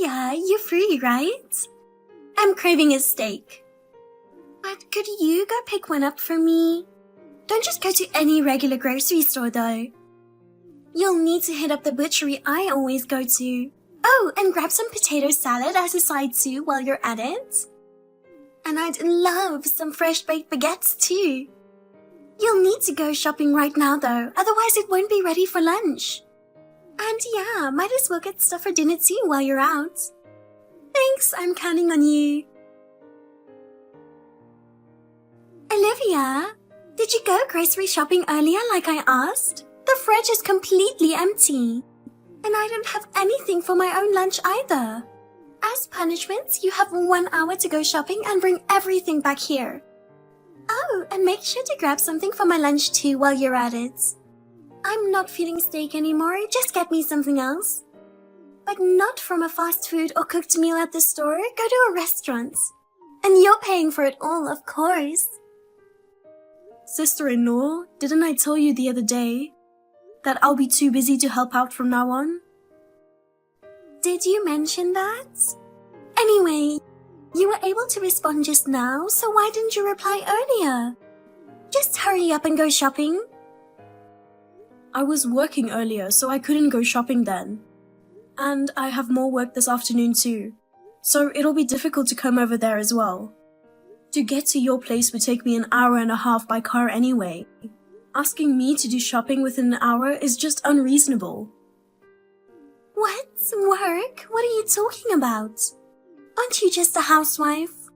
Olivia, you're free, right? I'm craving a steak. But could you go pick one up for me? Don't just go to any regular grocery store though. You'll need to hit up the butchery I always go to. Oh, and grab some potato salad as a side too while you're at it. And I'd love some fresh baked baguettes too. You'll need to go shopping right now though, otherwise it won't be ready for lunch. And yeah, might as well get stuff for dinner too while you're out. Thanks, I'm counting on you. Olivia, did you go grocery shopping earlier like I asked? The fridge is completely empty. And I don't have anything for my own lunch either. As punishment, you have 1 hour to go shopping and bring everything back here. Oh, and make sure to grab something for my lunch too while you're at it. I'm not feeling steak anymore, just get me something else. But not from a fast food or cooked meal at the store, go to a restaurant. And you're paying for it all, of course. Sister-in-law, didn't I tell you the other day that I'll be too busy to help out from now on? Did you mention that? Anyway, you were able to respond just now, so why didn't you reply earlier? Just hurry up and go shopping. I was working earlier, so I couldn't go shopping then. And I have more work this afternoon too, so it'll be difficult to come over there as well. To get to your place would take me 1.5 hours by car anyway. Asking me to do shopping within an hour is just unreasonable. What? Work? What are you talking about? Aren't you just a housewife?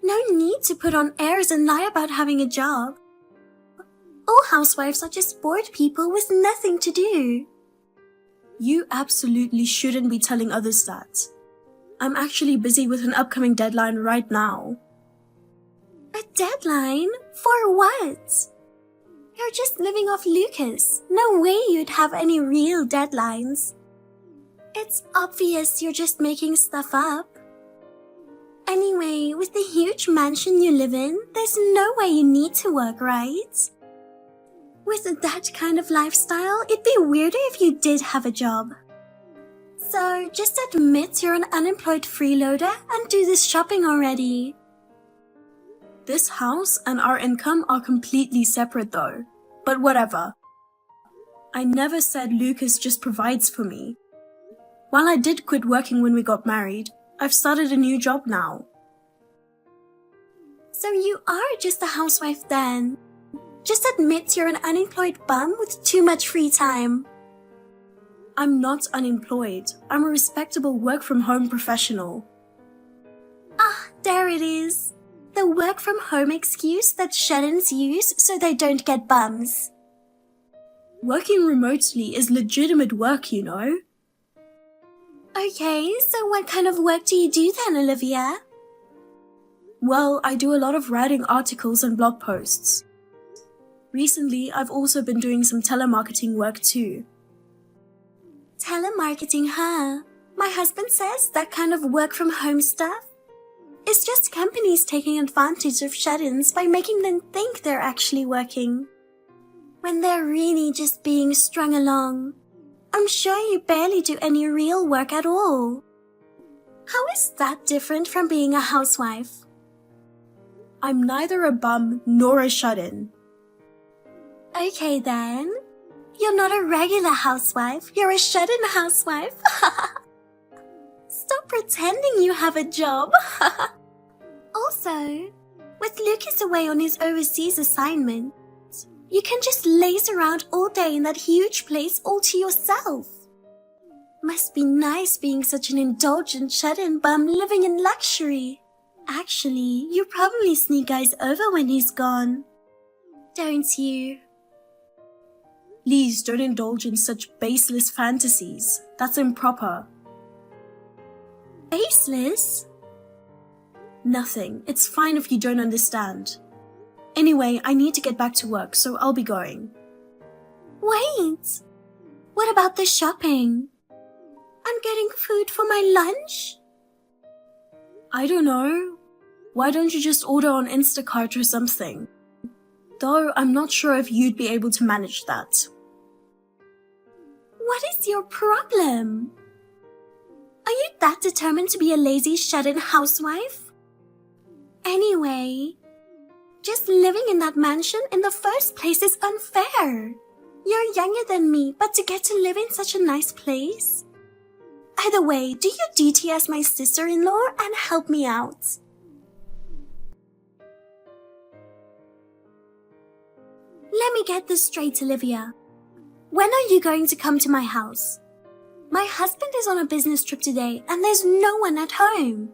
No need to put on airs and lie about having a job. All housewives are just bored people with nothing to do. You absolutely shouldn't be telling others that. I'm actually busy with an upcoming deadline right now. A deadline? For what? You're just living off Lucas. No way you'd have any real deadlines. It's obvious you're just making stuff up. Anyway, with the huge mansion you live in, there's no way you need to work, right? With that kind of lifestyle, it'd be weirder if you did have a job. So just admit you're an unemployed freeloader and do this shopping already. This house and our income are completely separate though, but whatever. I never said Lucas just provides for me. While I did quit working when we got married, I've started a new job now. So you are just a housewife then? Just admit you're an unemployed bum with too much free time. I'm not unemployed. I'm a respectable work-from-home professional. Ah, there it is. The work-from-home excuse that shut-ins use so they don't get bums. Working remotely is legitimate work, you know. Okay, so what kind of work do you do then, Olivia? Well, I do a lot of writing articles and blog posts. Recently, I've also been doing some telemarketing work too. Telemarketing, huh? My husband says that kind of work-from-home stuff is just companies taking advantage of shut-ins by making them think they're actually working, when they're really just being strung along. I'm sure you barely do any real work at all. How is that different from being a housewife? I'm neither a bum nor a shut-in. Okay then. You're not a regular housewife, you're a shut-in housewife. Stop pretending you have a job. Also, with Lucas away on his overseas assignment, you can just laze around all day in that huge place all to yourself. Must be nice being such an indulgent shut-in bum living in luxury. Actually, you probably sneak guys over when he's gone. Don't you? Please don't indulge in such baseless fantasies. That's improper. Baseless? Nothing. It's fine if you don't understand. Anyway, I need to get back to work, so I'll be going. Wait! What about the shopping? I'm getting food for my lunch? I don't know. Why don't you just order on Instacart or something? Though I'm not sure if you'd be able to manage that. What is your problem? Are you that determined to be a lazy, shut-in housewife? Anyway, just living in that mansion in the first place is unfair. You're younger than me, but to get to live in such a nice place? Either way, do your duty as my sister-in-law and help me out. Let me get this straight, Olivia. When are you going to come to my house? My husband is on a business trip today and there's no one at home.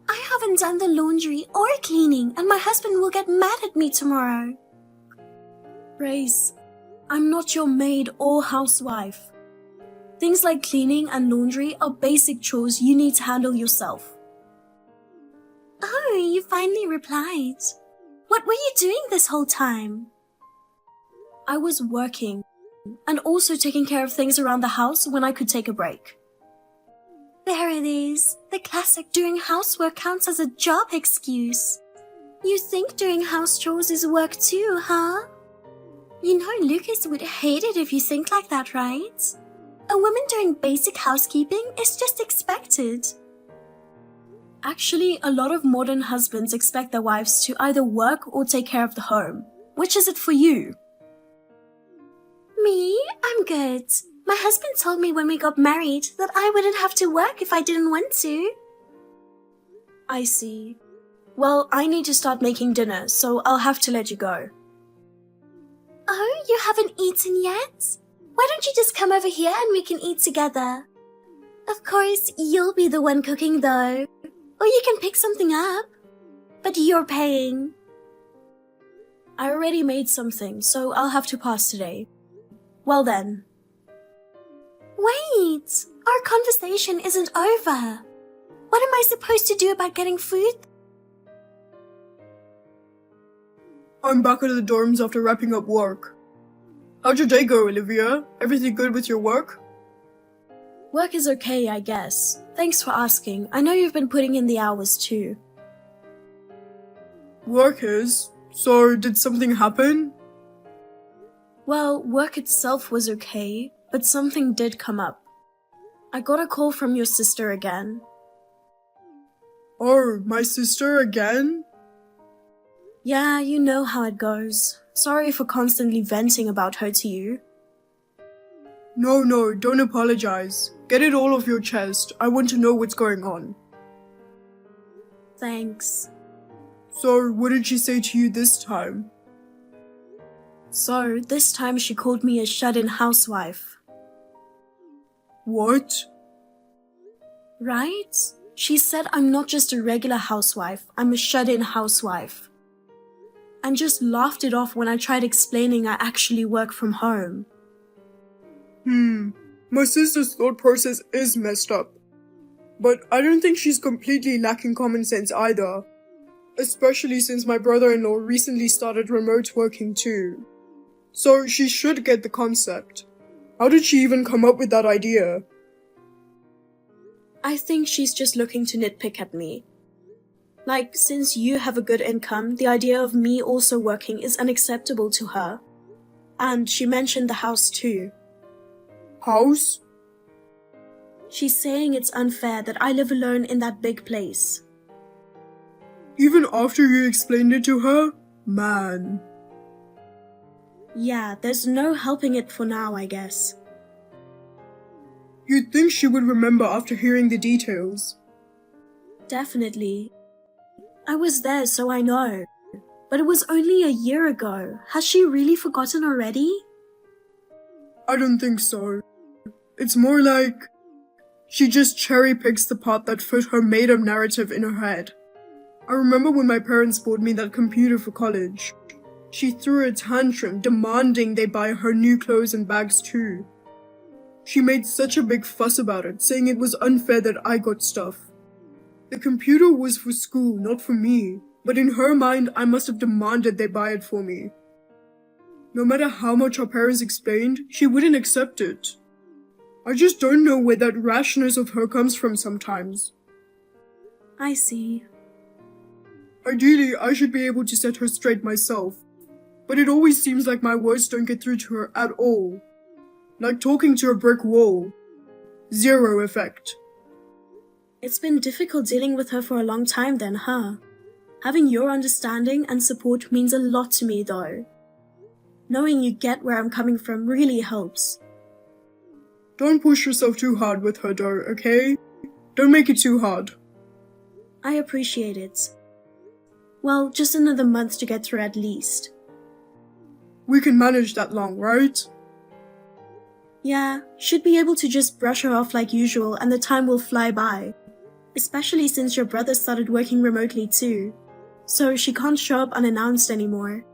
I haven't done the laundry or cleaning and my husband will get mad at me tomorrow. Grace, I'm not your maid or housewife. Things like cleaning and laundry are basic chores you need to handle yourself. Oh, you finally replied. What were you doing this whole time? I was working and also taking care of things around the house when I could take a break. There it is. The classic doing housework counts as a job excuse. You think doing house chores is work too, huh? You know Lucas would hate it if you think like that, right? A woman doing basic housekeeping is just expected. Actually, a lot of modern husbands expect their wives to either work or take care of the home. Which is it for you? Me? I'm good. My husband told me when we got married that I wouldn't have to work if I didn't want to. I see. Well, I need to start making dinner, so I'll have to let you go. Oh, you haven't eaten yet? Why don't you just come over here and we can eat together? Of course, you'll be the one cooking though. Or you can pick something up. But you're paying. I already made something, so I'll have to pass today. Well then. Wait! Our conversation isn't over. What am I supposed to do about getting food? I'm back at the dorms after wrapping up work. How'd your day go, Olivia? Everything good with your work? Work is okay, I guess. Thanks for asking. I know you've been putting in the hours too. Work is? So, did something happen? Well, work itself was okay, but something did come up. I got a call from your sister again. Oh, my sister again? Yeah, you know how it goes. Sorry for constantly venting about her to you. No, don't apologize. Get it all off your chest. I want to know what's going on. Thanks. So, what did she say to you this time? So, this time she called me a shut-in housewife. What? Right? She said I'm not just a regular housewife, I'm a shut-in housewife. And just laughed it off when I tried explaining I actually work from home. My sister's thought process is messed up. But I don't think she's completely lacking common sense either. Especially since my brother-in-law recently started remote working too. So she should get the concept. How did she even come up with that idea? I think she's just looking to nitpick at me. Like, since you have a good income, the idea of me also working is unacceptable to her. And she mentioned the house too. House? She's saying it's unfair that I live alone in that big place. Even after you explained it to her? Man. Yeah, there's no helping it for now, I guess. You'd think she would remember after hearing the details. Definitely. I was there, so I know. But it was only a year ago. Has she really forgotten already? I don't think so. It's more like she just cherry picks the part that fit her made-up narrative in her head. I remember when my parents bought me that computer for college. She threw a tantrum demanding they buy her new clothes and bags too. She made such a big fuss about it, saying it was unfair that I got stuff. The computer was for school, not for me, but in her mind I must have demanded they buy it for me. No matter how much her parents explained, she wouldn't accept it. I just don't know where that rashness of her comes from sometimes. I see. Ideally, I should be able to set her straight myself, but it always seems like my words don't get through to her at all. Like talking to a brick wall. Zero effect. It's been difficult dealing with her for a long time then, huh? Having your understanding and support means a lot to me, though. Knowing you get where I'm coming from really helps. Don't push yourself too hard with her, though, okay? Don't make it too hard. I appreciate it. Well, just another month to get through at least. We can manage that long, right? Yeah, should be able to just brush her off like usual and the time will fly by. Especially since your brother started working remotely too. So she can't show up unannounced anymore.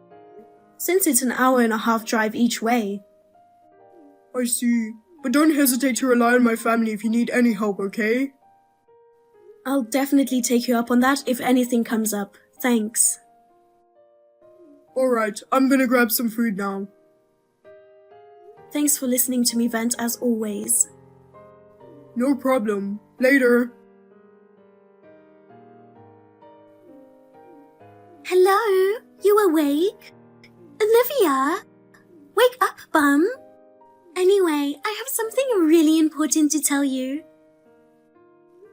Since it's an 1.5 hour drive each way. I see. But don't hesitate to rely on my family if you need any help, okay? I'll definitely take you up on that if anything comes up. Thanks. Alright, I'm gonna grab some food now. Thanks for listening to me vent as always. No problem. Later. Hello? You awake? Olivia? Wake up, bum. Anyway, I have something really important to tell you.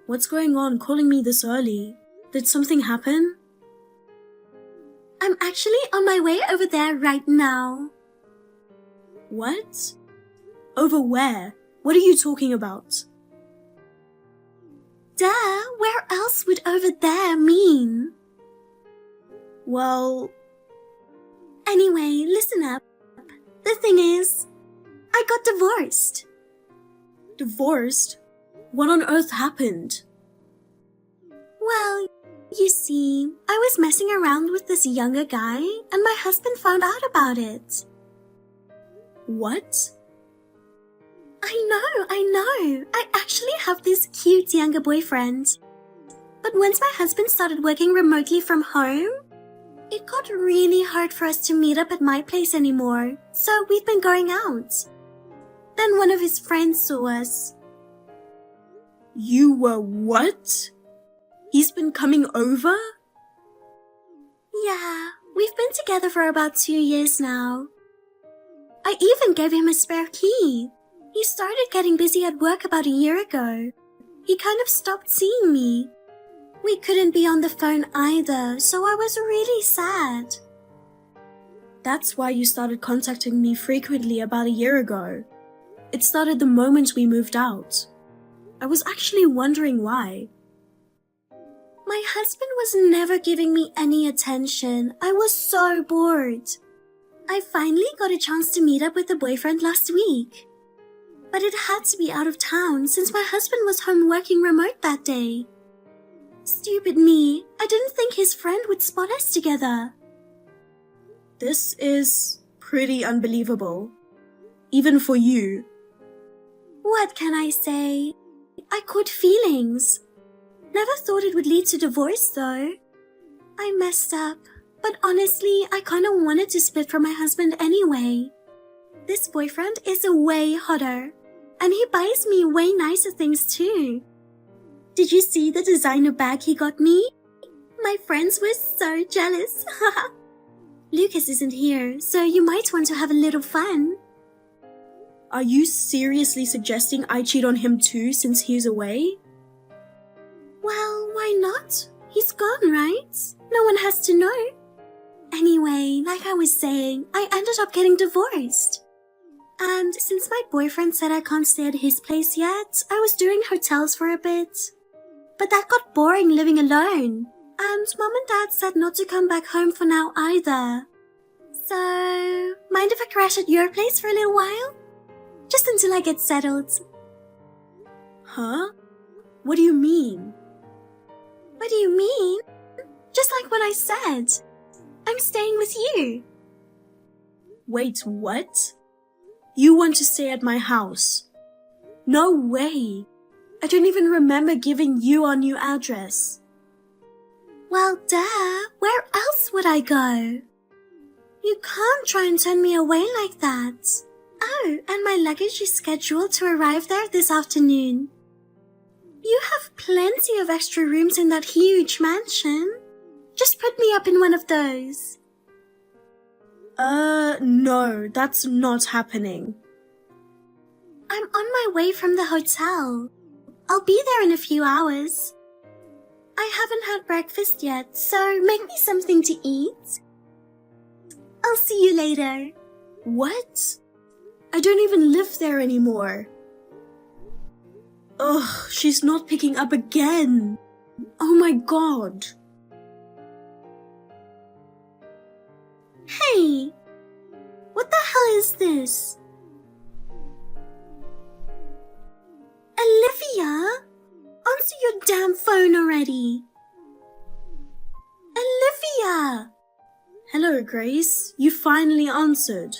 What's going on calling me this early? Did something happen? I'm actually on my way over there right now. What? Over where? What are you talking about? Duh, where else would over there mean? Well... Anyway, listen up. The thing is, I got divorced. Divorced? What on earth happened? Well, you see, I was messing around with this younger guy and my husband found out about it. What? I know. I actually have this cute younger boyfriend. But once my husband started working remotely from home, it got really hard for us to meet up at my place anymore, so we've been going out. Then one of his friends saw us. You were what? He's been coming over? Yeah, we've been together for about 2 years now. I even gave him a spare key. He started getting busy at work about a year ago. He kind of stopped seeing me. We couldn't be on the phone either, so I was really sad. That's why you started contacting me frequently about a year ago. It started the moment we moved out. I was actually wondering why. My husband was never giving me any attention. I was so bored. I finally got a chance to meet up with a boyfriend last week. But it had to be out of town since my husband was home working remote that day. Stupid me, I didn't think his friend would spot us together. This is pretty unbelievable. Even for you. What can I say? I caught feelings. Never thought it would lead to divorce though. I messed up, but honestly, I kinda wanted to split from my husband anyway. This boyfriend is way hotter, and he buys me way nicer things too. Did you see the designer bag he got me? My friends were so jealous. Lucas isn't here, so you might want to have a little fun. Are you seriously suggesting I cheat on him too since he's away? Well, why not? He's gone, right? No one has to know. Anyway, like I was saying, I ended up getting divorced. And since my boyfriend said I can't stay at his place yet, I was doing hotels for a bit. But that got boring living alone. And Mom and Dad said not to come back home for now either. So, mind if I crash at your place for a little while? Just until I get settled. Huh? What do you mean? What do you mean? Just like what I said. I'm staying with you. Wait, what? You want to stay at my house? No way. I don't even remember giving you our new address. Well, duh. Where else would I go? You can't try and turn me away like that. Oh, and my luggage is scheduled to arrive there this afternoon. You have plenty of extra rooms in that huge mansion. Just put me up in one of those. No, that's not happening. I'm on my way from the hotel. I'll be there in a few hours. I haven't had breakfast yet, so make me something to eat. I'll see you later. What? I don't even live there anymore. Ugh, she's not picking up again. Oh my god. Hey, what the hell is this? Olivia? Answer your damn phone already. Olivia! Hello, Grace. You finally answered.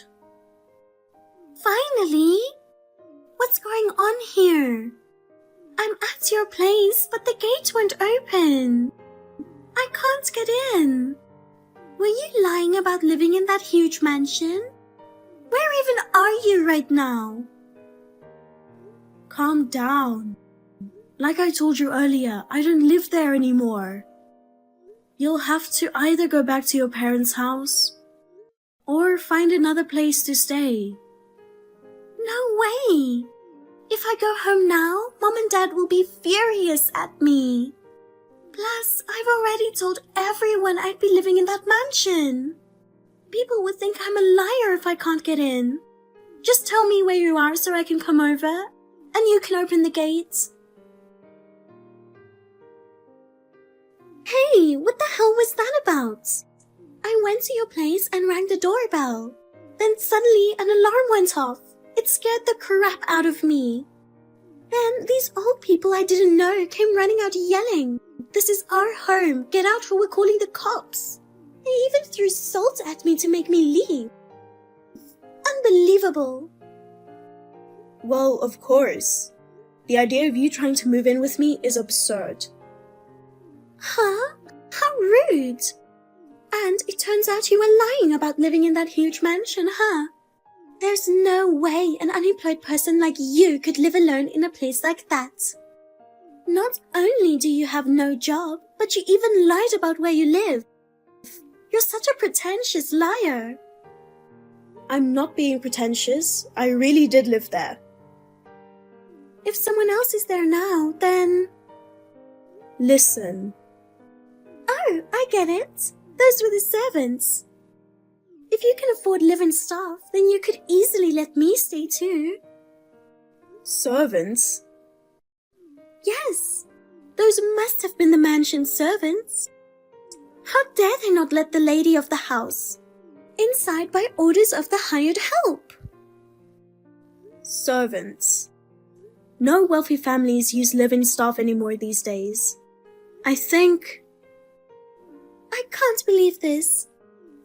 Finally? What's going on here? I'm at your place, but the gate won't open. I can't get in. Were you lying about living in that huge mansion? Where even are you right now? Calm down. Like I told you earlier, I don't live there anymore. You'll have to either go back to your parents' house or find another place to stay. No way! If I go home now, Mom and Dad will be furious at me. Plus, I've already told everyone I'd be living in that mansion. People would think I'm a liar if I can't get in. Just tell me where you are so I can come over, and you can open the gate. Hey, what the hell was that about? I went to your place and rang the doorbell. Then suddenly an alarm went off. It scared the crap out of me. Then these old people I didn't know came running out yelling, "This is our home, get out or we're calling the cops." They even threw salt at me to make me leave. Unbelievable. Well, of course. The idea of you trying to move in with me is absurd. Huh? How rude. And it turns out you were lying about living in that huge mansion, huh? There's no way an unemployed person like you could live alone in a place like that. Not only do you have no job, but you even lied about where you live. You're such a pretentious liar. I'm not being pretentious. I really did live there. If someone else is there now, then... Listen. Oh, I get it. Those were the servants. If you can afford live-in staff, then you could easily let me stay too. Servants? Yes, those must have been the mansion's servants. How dare they not let the lady of the house inside by orders of the hired help? Servants. No wealthy families use live-in staff anymore these days. I can't believe this.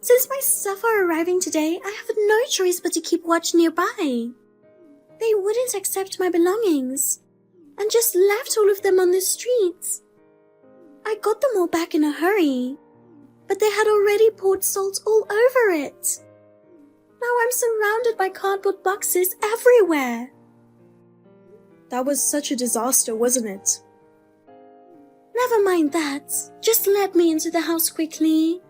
Since my stuff are arriving today, I have no choice but to keep watch nearby. They wouldn't accept my belongings and just left all of them on the streets. I got them all back in a hurry, but they had already poured salt all over it. Now I'm surrounded by cardboard boxes everywhere. That was such a disaster, wasn't it? Never mind that. Just let me into the house quickly.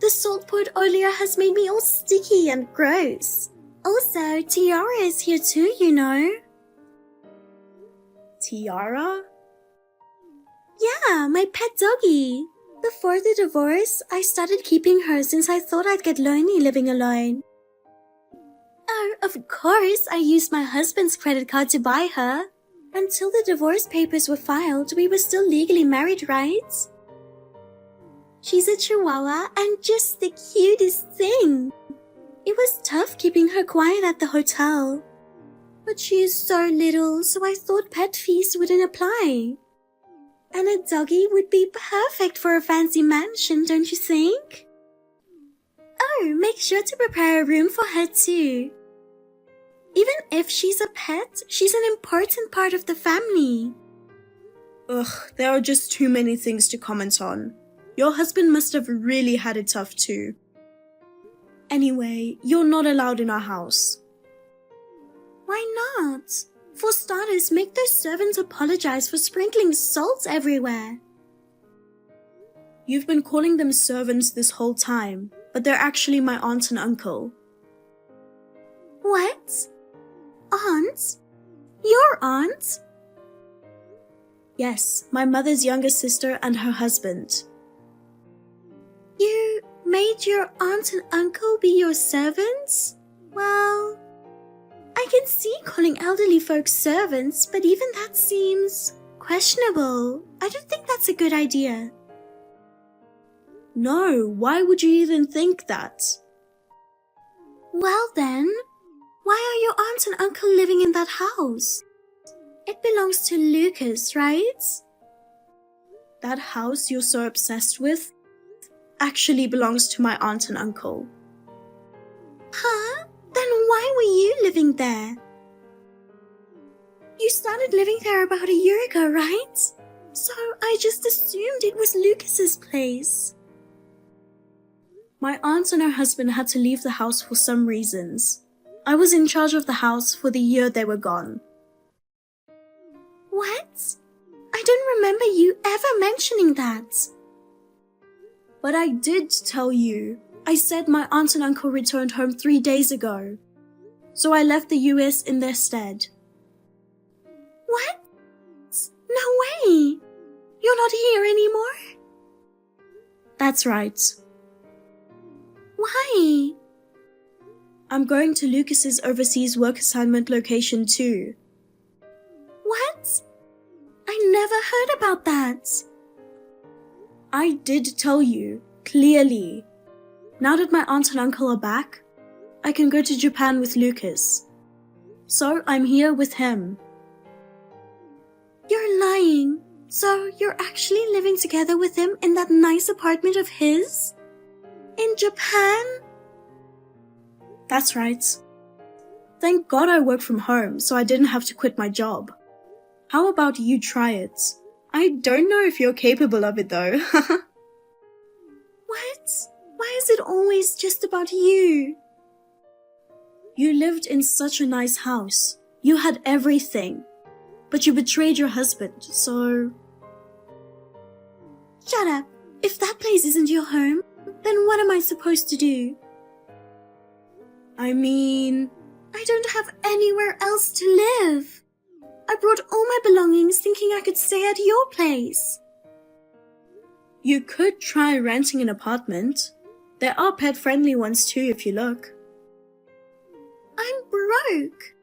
The salt poured earlier has made me all sticky and gross. Also, Tiara is here too, you know. Tiara? Yeah, my pet doggy. Before the divorce, I started keeping her since I thought I'd get lonely living alone. Oh, of course, I used my husband's credit card to buy her. Until the divorce papers were filed, we were still legally married, right? She's a chihuahua and just the cutest thing. It was tough keeping her quiet at the hotel. But she is so little, so I thought pet fees wouldn't apply. And a doggy would be perfect for a fancy mansion, don't you think? Oh, make sure to prepare a room for her too. Even if she's a pet, she's an important part of the family. Ugh, there are just too many things to comment on. Your husband must have really had it tough too. Anyway, you're not allowed in our house. Why not? For starters, make those servants apologize for sprinkling salt everywhere. You've been calling them servants this whole time, but they're actually my aunt and uncle. What? Aunt? Your aunt? Yes, my mother's younger sister and her husband. You made your aunt and uncle be your servants? Well, I can see calling elderly folks servants, but even that seems questionable. I don't think that's a good idea. No, why would you even think that? Well then, why are your aunt and uncle living in that house? It belongs to Lucas, right? That house you're so obsessed with actually belongs to my aunt and uncle. Huh? Then why were you living there? You started living there about a year ago, right? So I just assumed it was Lucas's place. My aunt and her husband had to leave the house for some reasons. I was in charge of the house for the year they were gone. What? I don't remember you ever mentioning that. But I did tell you. I said my aunt and uncle returned home 3 days ago. So I left the US in their stead. What? No way! You're not here anymore? That's right. Why? I'm going to Lucas's overseas work assignment location too. What? I never heard about that. I did tell you, clearly. Now that my aunt and uncle are back, I can go to Japan with Lucas. So I'm here with him. You're lying. So you're actually living together with him in that nice apartment of his? In Japan? That's right. Thank God I work from home, so I didn't have to quit my job. How about you try it? I don't know if you're capable of it though. What? Why is it always just about you? You lived in such a nice house. You had everything. But you betrayed your husband, so... Shut up. If that place isn't your home, then what am I supposed to do? I mean... I don't have anywhere else to live. I brought all my belongings thinking I could stay at your place. You could try renting an apartment. There are pet-friendly ones too if you look. I'm broke.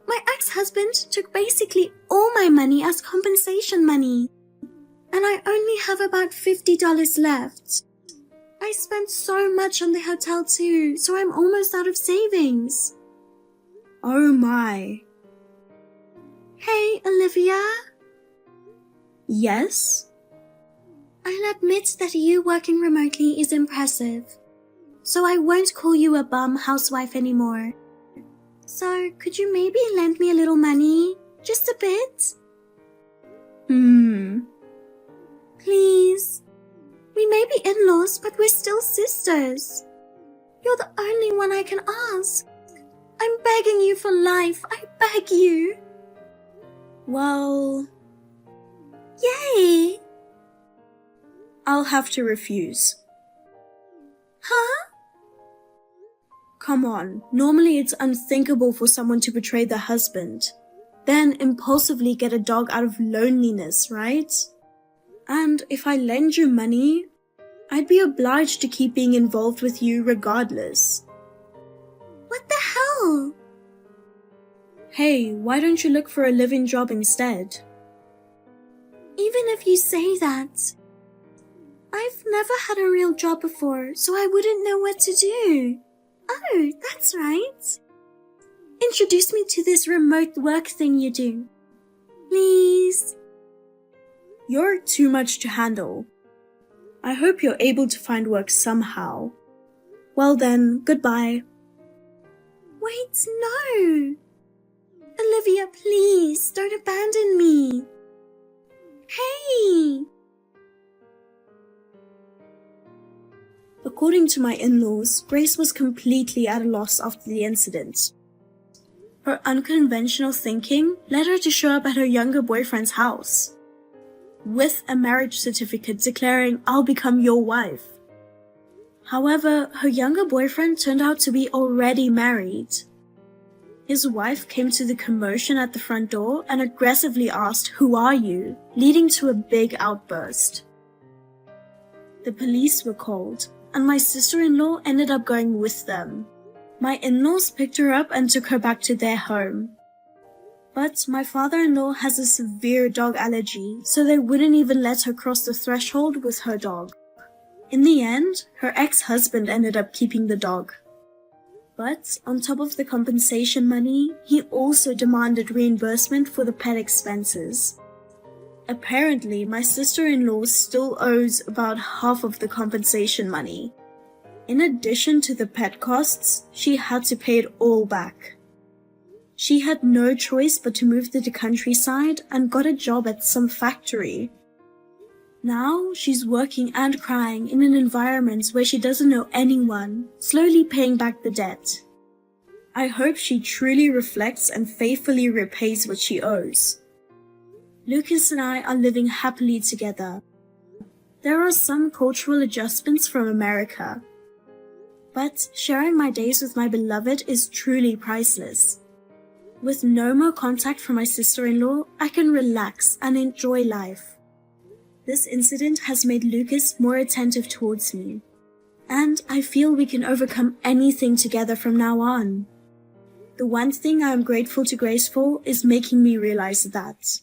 My ex-husband took basically all my money as compensation money. And I only have about $50 left. I spent so much on the hotel too, so I'm almost out of savings. Oh my. Hey, Olivia. Yes? I'll admit that you working remotely is impressive. So I won't call you a bum housewife anymore. So could you maybe lend me a little money? Just a bit? Please. We may be in-laws, but we're still sisters. You're the only one I can ask. I'm begging you for life. I beg you. Well... Yay! I'll have to refuse. Huh? Come on, normally it's unthinkable for someone to betray their husband, then impulsively get a dog out of loneliness, right? And if I lend you money, I'd be obliged to keep being involved with you regardless. What the hell? Hey, why don't you look for a living job instead? Even if you say that, I've never had a real job before, so I wouldn't know what to do. Oh, that's right. Introduce me to this remote work thing you do. Please. You're too much to handle. I hope you're able to find work somehow. Well then, goodbye. Wait, no. Olivia, please, don't abandon me. Hey! According to my in-laws, Grace was completely at a loss after the incident. Her unconventional thinking led her to show up at her younger boyfriend's house, with a marriage certificate declaring, "I'll become your wife." However, her younger boyfriend turned out to be already married. His wife came to the commotion at the front door and aggressively asked, "Who are you?" leading to a big outburst. The police were called, and my sister-in-law ended up going with them. My in-laws picked her up and took her back to their home. But my father-in-law has a severe dog allergy, so they wouldn't even let her cross the threshold with her dog. In the end, her ex-husband ended up keeping the dog. But on top of the compensation money, he also demanded reimbursement for the pet expenses. Apparently, my sister-in-law still owes about half of the compensation money. In addition to the pet costs, she had to pay it all back. She had no choice but to move to the countryside and got a job at some factory. Now she's working and crying in an environment where she doesn't know anyone, slowly paying back the debt. I hope she truly reflects and faithfully repays what she owes. Lucas and I are living happily together. There are some cultural adjustments from America, but sharing my days with my beloved is truly priceless. With no more contact from my sister-in-law, I can relax and enjoy life. This incident has made Lucas more attentive towards me, and I feel we can overcome anything together from now on. The one thing I am grateful to Grace for is making me realize that.